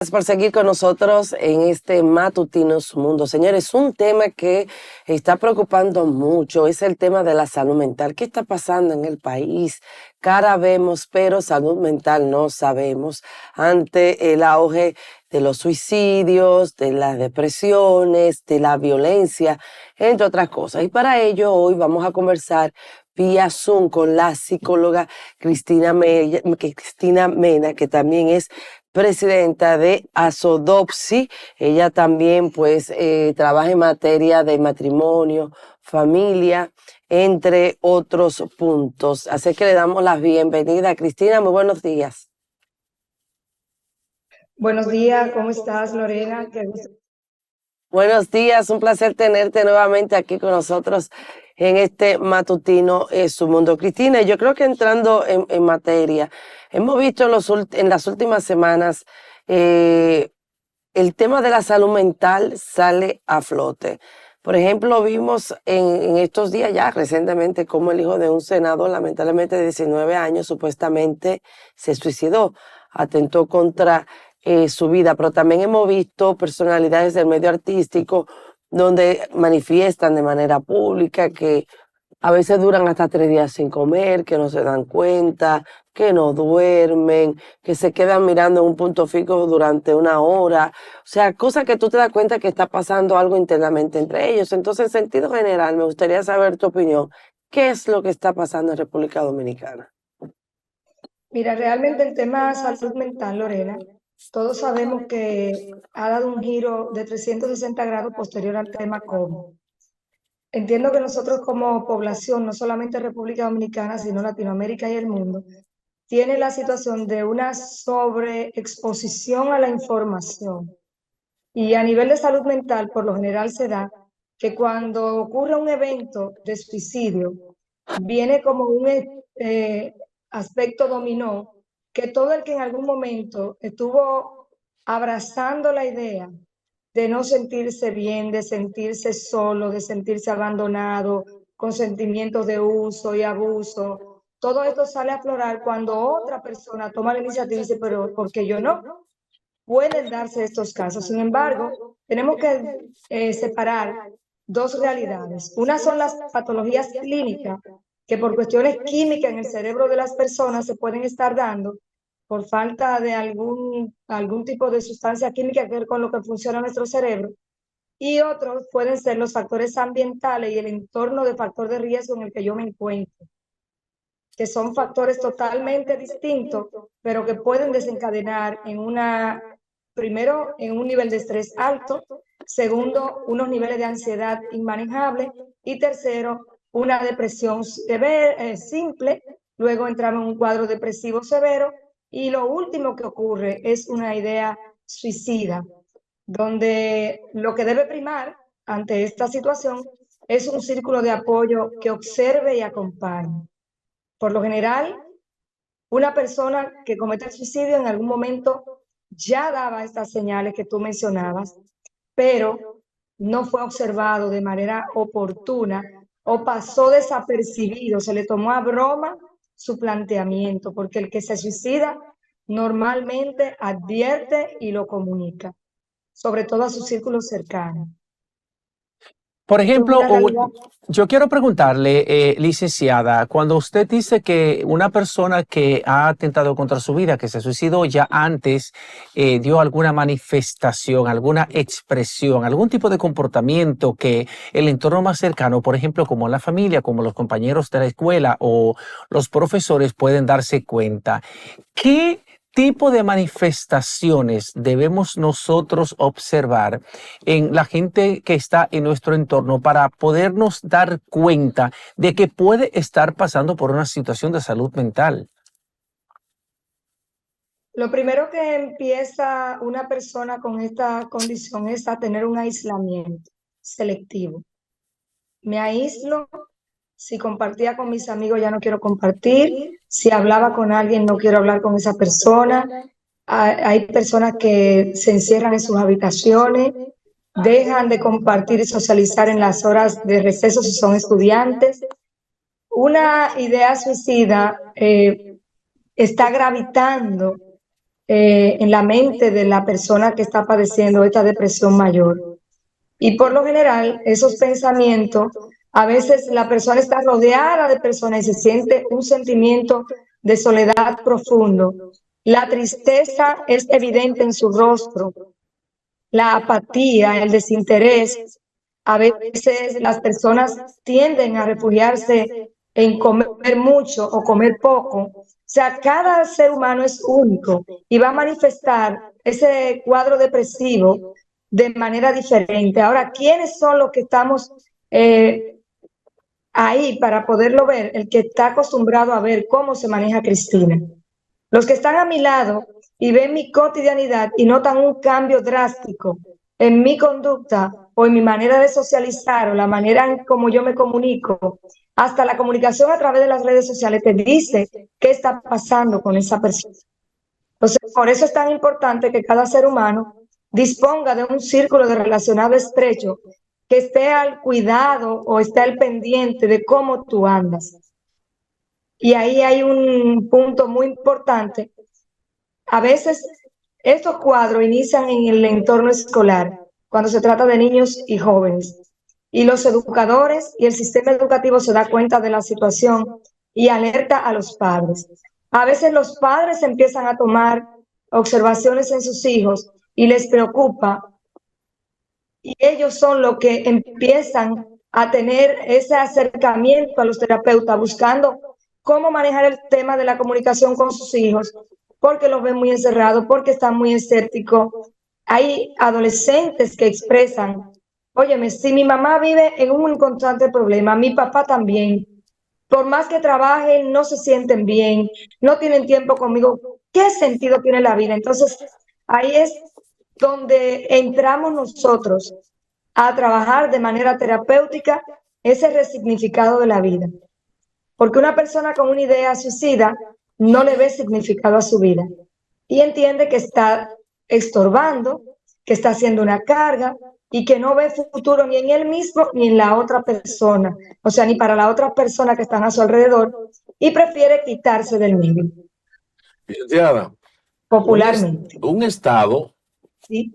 Gracias por seguir con nosotros en este Matutinos Mundo. Señores, un tema que está preocupando mucho es el tema de la salud mental. ¿Qué está pasando en el país? Cara vemos, pero salud mental no sabemos. Ante el auge de los suicidios, de las depresiones, de la violencia, entre otras cosas. Y para ello hoy vamos a conversar vía Zoom con la psicóloga Cristina Mena, que también es presidenta de Asodopsi. Ella también trabaja en materia de matrimonio, familia, entre otros puntos. Así que le damos la bienvenida. Cristina, muy buenos días. Buenos días, ¿cómo estás, Lorena? Qué gusto. Buenos días, un placer tenerte nuevamente aquí con nosotros en este matutino Su Mundo. Cristina, yo creo que entrando en materia, hemos visto en las últimas semanas el tema de la salud mental sale a flote. Por ejemplo, vimos en estos días ya recientemente cómo el hijo de un senador, lamentablemente de 19 años, supuestamente se suicidó, atentó contra su vida, pero también hemos visto personalidades del medio artístico donde manifiestan de manera pública que a veces duran hasta 3 días sin comer, que no se dan cuenta, que no duermen, que se quedan mirando en un punto fijo durante 1 hora. O sea, cosas que tú te das cuenta que está pasando algo internamente entre ellos. Entonces, en sentido general, me gustaría saber tu opinión. ¿Qué es lo que está pasando en República Dominicana? Mira, realmente el tema salud mental, Lorena, todos sabemos que ha dado un giro de 360 grados posterior al tema COVID. Entiendo que nosotros como población, no solamente República Dominicana, sino Latinoamérica y el mundo, tiene la situación de una sobreexposición a la información. Y a nivel de salud mental, por lo general se da que cuando ocurre un evento de suicidio, viene como un aspecto dominó, que todo el que en algún momento estuvo abrazando la idea de no sentirse bien, de sentirse solo, de sentirse abandonado, con sentimientos de uso y abuso, todo esto sale a aflorar cuando otra persona toma la iniciativa y dice, pero ¿por qué yo no? Pueden darse estos casos. Sin embargo, tenemos que separar dos realidades. Una son las patologías clínicas, que por cuestiones químicas en el cerebro de las personas se pueden estar dando por falta de algún tipo de sustancia química que ver con lo que funciona nuestro cerebro. Y otros pueden ser los factores ambientales y el entorno de factor de riesgo en el que yo me encuentro, que son factores totalmente distintos, pero que pueden desencadenar primero, en un nivel de estrés alto, segundo, unos niveles de ansiedad inmanejables y tercero, una depresión simple, luego entramos en un cuadro depresivo severo y lo último que ocurre es una idea suicida, donde lo que debe primar ante esta situación es un círculo de apoyo que observe y acompañe. Por lo general, una persona que comete el suicidio en algún momento ya daba estas señales que tú mencionabas, pero no fue observado de manera oportuna o pasó desapercibido, se le tomó a broma su planteamiento, porque el que se suicida normalmente advierte y lo comunica, sobre todo a su círculo cercano. Por Esto es ejemplo, una realidad. yo quiero preguntarle, licenciada, cuando usted dice que una persona que ha atentado contra su vida, que se suicidó ya antes, dio alguna manifestación, alguna expresión, algún tipo de comportamiento que el entorno más cercano, por ejemplo, como la familia, como los compañeros de la escuela o los profesores pueden darse cuenta, ¿qué tipo de manifestaciones debemos nosotros observar en la gente que está en nuestro entorno para podernos dar cuenta de que puede estar pasando por una situación de salud mental? Lo primero que empieza una persona con esta condición es a tener un aislamiento selectivo. Me aíslo, si compartía con mis amigos ya no quiero compartir, si hablaba con alguien no quiero hablar con esa persona. Hay personas que se encierran en sus habitaciones, dejan de compartir y socializar en las horas de receso si son estudiantes. Una idea suicida está gravitando en la mente de la persona que está padeciendo esta depresión mayor. Y por lo general, esos pensamientos, a veces la persona está rodeada de personas y se siente un sentimiento de soledad profundo. La tristeza es evidente en su rostro, la apatía, el desinterés. A veces las personas tienden a refugiarse en comer mucho o comer poco. O sea, cada ser humano es único y va a manifestar ese cuadro depresivo de manera diferente. Ahora, ¿quiénes son los que estamos ahí para poderlo ver? El que está acostumbrado a ver cómo se maneja Cristina. Los que están a mi lado y ven mi cotidianidad y notan un cambio drástico en mi conducta o en mi manera de socializar o la manera en cómo yo me comunico, hasta la comunicación a través de las redes sociales te dice qué está pasando con esa persona. Entonces, por eso es tan importante que cada ser humano disponga de un círculo de relacionado estrecho que esté al cuidado o esté al pendiente de cómo tú andas. Y ahí hay un punto muy importante. A veces estos cuadros inician en el entorno escolar, cuando se trata de niños y jóvenes. Y los educadores y el sistema educativo se da cuenta de la situación y alerta a los padres. A veces los padres empiezan a tomar observaciones en sus hijos y les preocupa, y ellos son los que empiezan a tener ese acercamiento a los terapeutas buscando cómo manejar el tema de la comunicación con sus hijos, porque los ven muy encerrados, porque están muy escépticos. Hay adolescentes que expresan, óyeme, si mi mamá vive en un constante problema, mi papá también, por más que trabajen, no se sienten bien, no tienen tiempo conmigo, ¿qué sentido tiene la vida? Entonces, ahí es donde entramos nosotros a trabajar de manera terapéutica ese resignificado de la vida. Porque una persona con una idea suicida no le ve significado a su vida y entiende que está estorbando, que está haciendo una carga y que no ve futuro ni en él mismo ni en la otra persona, o sea, ni para la otra persona que están a su alrededor, y prefiere quitarse del medio. Licenciada, Popularmente. un Estado, ¿Sí?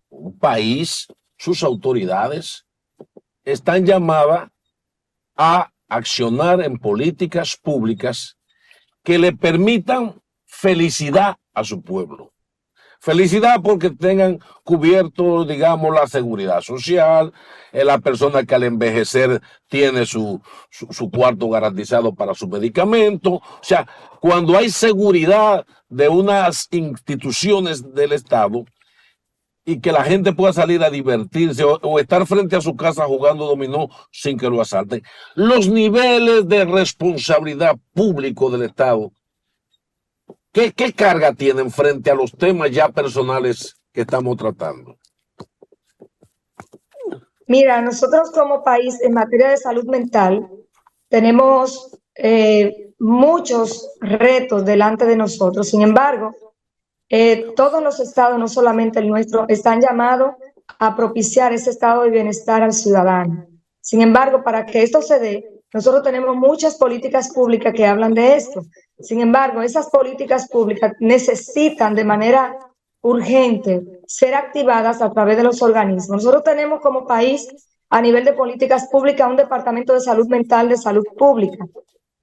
un país, sus autoridades están llamadas a accionar en políticas públicas que le permitan felicidad a su pueblo. Felicidad porque tengan cubierto, digamos, la seguridad social, la persona que al envejecer tiene su cuarto garantizado para sus medicamentos. O sea, cuando hay seguridad de unas instituciones del Estado y que la gente pueda salir a divertirse o estar frente a su casa jugando dominó sin que lo asalten, los niveles de responsabilidad público del Estado, ¿qué carga tienen frente a los temas ya personales que estamos tratando? Mira, nosotros como país en materia de salud mental tenemos muchos retos delante de nosotros. Sin embargo, todos los estados, no solamente el nuestro, están llamados a propiciar ese estado de bienestar al ciudadano. Sin embargo, para que esto se dé, nosotros tenemos muchas políticas públicas que hablan de esto. Sin embargo, esas políticas públicas necesitan de manera urgente ser activadas a través de los organismos. Nosotros tenemos como país, a nivel de políticas públicas, un departamento de salud mental de salud pública,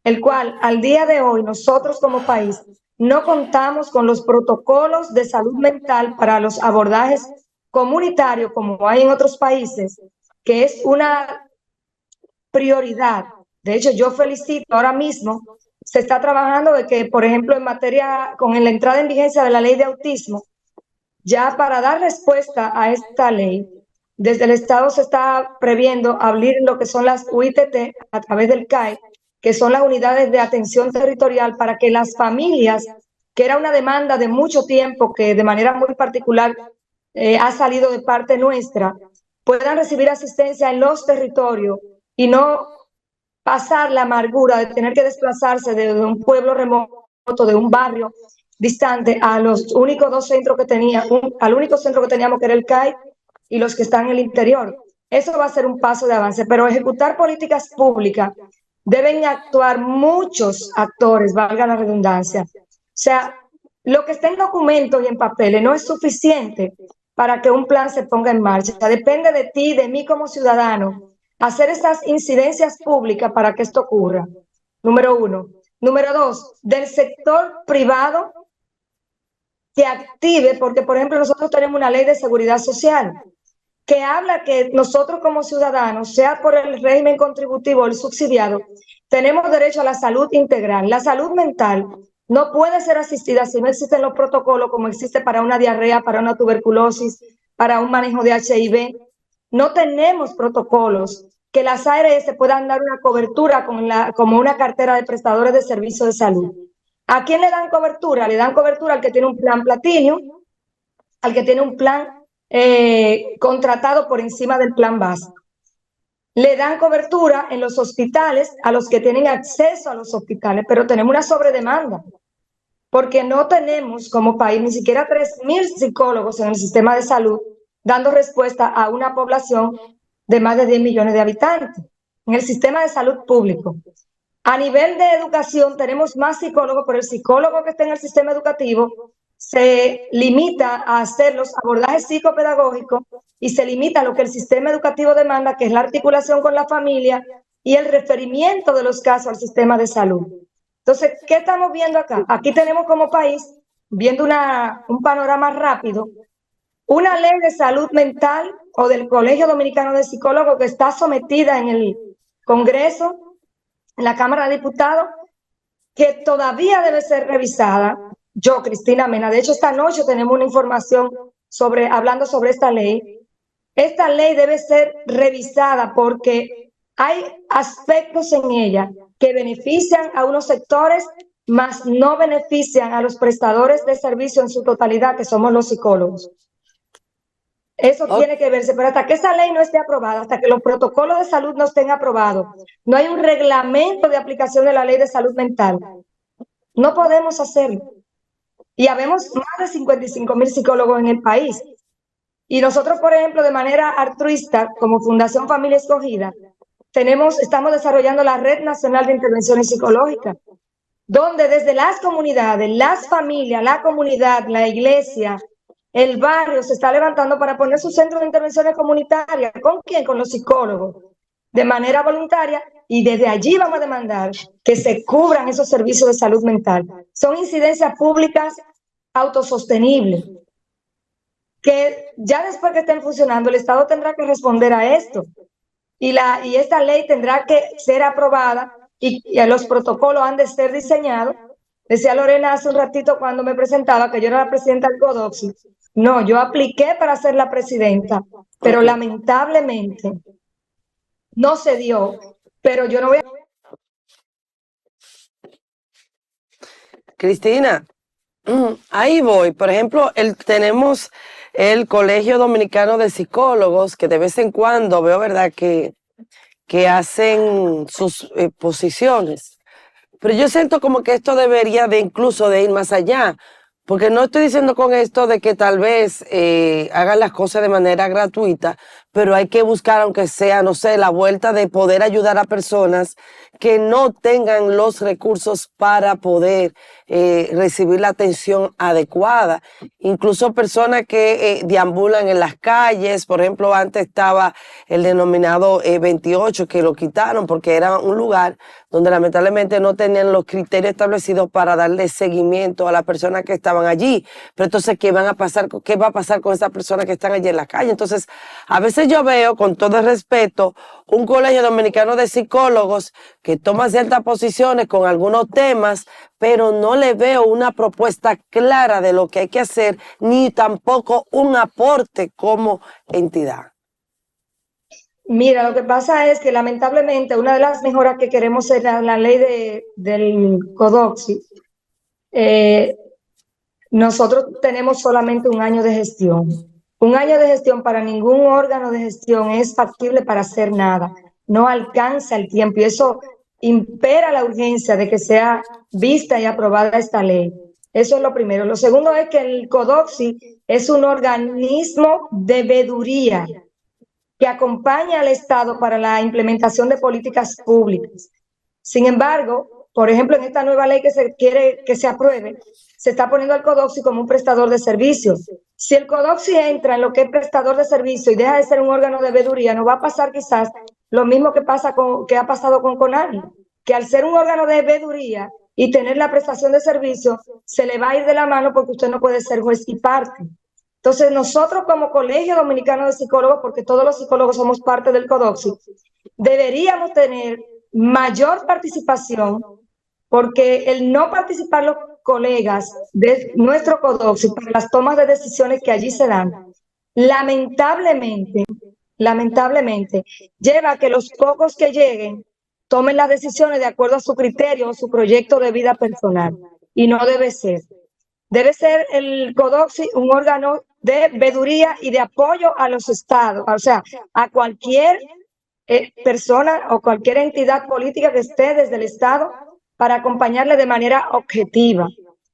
el cual al día de hoy nosotros como país no contamos con los protocolos de salud mental para los abordajes comunitarios como hay en otros países, que es una prioridad. De hecho, yo felicito ahora mismo, se está trabajando de que, por ejemplo, en materia, con la entrada en vigencia de la ley de autismo, ya para dar respuesta a esta ley, desde el Estado se está previendo abrir lo que son las UITT a través del CAE, que son las unidades de atención territorial, para que las familias, que era una demanda de mucho tiempo, que de manera muy particular ha salido de parte nuestra, puedan recibir asistencia en los territorios y no pasar la amargura de tener que desplazarse de un pueblo remoto, de un barrio distante, a los únicos dos centros que tenía, al único centro que teníamos, que era el CAI, y los que están en el interior. Eso va a ser un paso de avance, pero ejecutar políticas públicas deben actuar muchos actores, valga la redundancia. O sea, lo que está en documentos y en papeles no es suficiente para que un plan se ponga en marcha. Depende de ti, de mí como ciudadano, hacer esas incidencias públicas para que esto ocurra. Número uno. Número dos, del sector privado que active, porque por ejemplo nosotros tenemos una ley de seguridad social que habla que nosotros como ciudadanos, sea por el régimen contributivo o el subsidiado, tenemos derecho a la salud integral. La salud mental no puede ser asistida si no existen los protocolos como existe para una diarrea, para una tuberculosis, para un manejo de HIV. No tenemos protocolos que las ARS puedan dar una cobertura como una cartera de prestadores de servicios de salud. ¿A quién le dan cobertura? Le dan cobertura al que tiene un plan platino, al que tiene un plan contratado por encima del plan básico. Le dan cobertura en los hospitales a los que tienen acceso a los hospitales, pero tenemos una sobredemanda, porque no tenemos como país ni siquiera 3.000 psicólogos en el sistema de salud dando respuesta a una población de más de 10 millones de habitantes en el sistema de salud público. A nivel de educación tenemos más psicólogos, pero el psicólogo que está en el sistema educativo se limita a hacer los abordajes psicopedagógicos y se limita a lo que el sistema educativo demanda, que es la articulación con la familia y el referimiento de los casos al sistema de salud. Entonces, ¿qué estamos viendo acá? Aquí tenemos como país, viendo un panorama rápido, una ley de salud mental o del Colegio Dominicano de Psicólogos que está sometida en el Congreso, en la Cámara de Diputados, que todavía debe ser revisada. Yo, Cristina Mena, de hecho esta noche tenemos una información hablando sobre esta ley. Esta ley debe ser revisada porque hay aspectos en ella que benefician a unos sectores, mas no benefician a los prestadores de servicio en su totalidad, que somos los psicólogos. Eso tiene que verse, pero hasta que esa ley no esté aprobada, hasta que los protocolos de salud no estén aprobados, no hay un reglamento de aplicación de la ley de salud mental, no podemos hacerlo. Y habemos más de 55,000 psicólogos en el país. Y nosotros, por ejemplo, de manera altruista, como Fundación Familia Escogida, estamos desarrollando la Red Nacional de Intervenciones Psicológicas, donde desde las comunidades, las familias, la comunidad, la iglesia, el barrio se está levantando para poner sus centros de intervenciones comunitarias. ¿Con quién? Con los psicólogos, de manera voluntaria, y desde allí vamos a demandar que se cubran esos servicios de salud mental. Son incidencias públicas autosostenibles, que ya después que estén funcionando, el Estado tendrá que responder a esto, y esta ley tendrá que ser aprobada, y los protocolos han de ser diseñados. Decía Lorena hace un ratito cuando me presentaba que yo era la presidenta del CODOXI. No, yo apliqué para ser la presidenta, pero lamentablemente no se dio. Pero yo no voy a... Cristina, ahí voy. Por ejemplo, tenemos el Colegio Dominicano de Psicólogos, que de vez en cuando veo, ¿verdad?, que hacen sus posiciones. Pero yo siento como que esto debería de incluso de ir más allá, porque no estoy diciendo con esto de que tal vez hagan las cosas de manera gratuita, pero hay que buscar, aunque sea, no sé, la vuelta de poder ayudar a personas que no tengan los recursos para poder recibir la atención adecuada. Incluso personas que deambulan en las calles. Por ejemplo, antes estaba el denominado 28, que lo quitaron porque era un lugar donde lamentablemente no tenían los criterios establecidos para darle seguimiento a las personas que estaban allí. Pero entonces, ¿qué va a pasar con esas personas que están allí en la calle? Entonces, a veces yo veo, con todo el respeto, un colegio dominicano de psicólogos que toma ciertas posiciones con algunos temas, pero no le veo una propuesta clara de lo que hay que hacer, ni tampoco un aporte como entidad. Mira, lo que pasa es que lamentablemente una de las mejoras que queremos en la ley del CODOXI, nosotros tenemos solamente un año de gestión. Un año de gestión para ningún órgano de gestión es factible para hacer nada. No alcanza el tiempo y eso impera la urgencia de que sea vista y aprobada esta ley. Eso es lo primero. Lo segundo es que el CODOXI es un organismo de veeduría que acompaña al Estado para la implementación de políticas públicas. Sin embargo, Por ejemplo, en esta nueva ley que se quiere que se apruebe, se está poniendo al CODOXI como un prestador de servicios. Si el CODOXI entra en lo que es prestador de servicio y deja de ser un órgano de veeduría, nos va a pasar quizás lo mismo que ha pasado con CONADI, que al ser un órgano de veeduría y tener la prestación de servicio, se le va a ir de la mano porque usted no puede ser juez y parte. Entonces, nosotros como Colegio Dominicano de Psicólogos, porque todos los psicólogos somos parte del CODOXI, deberíamos tener mayor participación, porque el no participar los colegas de nuestro CODOXI para las tomas de decisiones que allí se dan, lamentablemente, lleva a que los pocos que lleguen tomen las decisiones de acuerdo a su criterio o su proyecto de vida personal. Y no debe ser. Debe ser el CODOXI un órgano de veeduría y de apoyo a los estados, o sea, a cualquier persona o cualquier entidad política que esté desde el estado para acompañarle de manera objetiva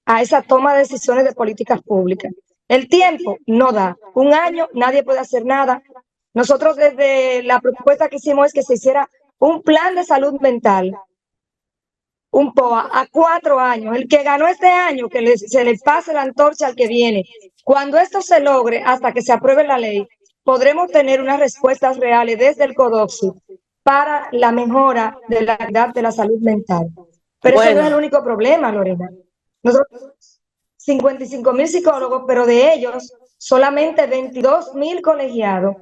a esa toma de decisiones de políticas públicas. El tiempo no da. Un año nadie puede hacer nada. Nosotros desde la propuesta que hicimos es que se hiciera un plan de salud mental, un POA, a 4 años. El que ganó este año, que se le pase la antorcha al que viene. Cuando esto se logre, hasta que se apruebe la ley, podremos tener unas respuestas reales desde el CODOXI para la mejora de la calidad de la salud mental. Pero ese no es el único problema, Lorena. Nosotros 55,000 psicólogos, pero de ellos solamente 22,000 colegiados.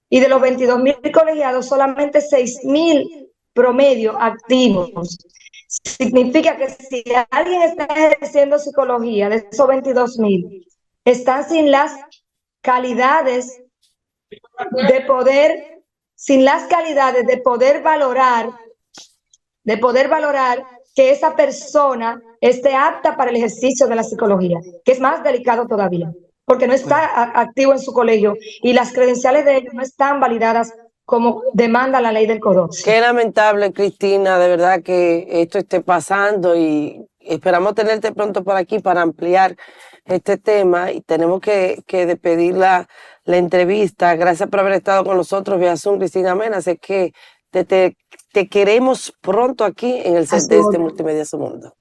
Y de los 22,000 colegiados, solamente 6,000 promedio activos. Significa que si alguien está ejerciendo psicología de esos 22,000, están sin las calidades de poder, valorar que esa persona esté apta para el ejercicio de la psicología, que es más delicado todavía, porque no está activo en su colegio y las credenciales de ellos no están validadas como demanda la ley del CODOXI. Qué lamentable, Cristina, de verdad que esto esté pasando y esperamos tenerte pronto por aquí para ampliar este tema y tenemos que despedir la entrevista. Gracias por haber estado con nosotros vía Zoom, Cristina Mena. Sé que te queremos pronto aquí en el set de este Multimedia Su Mundo.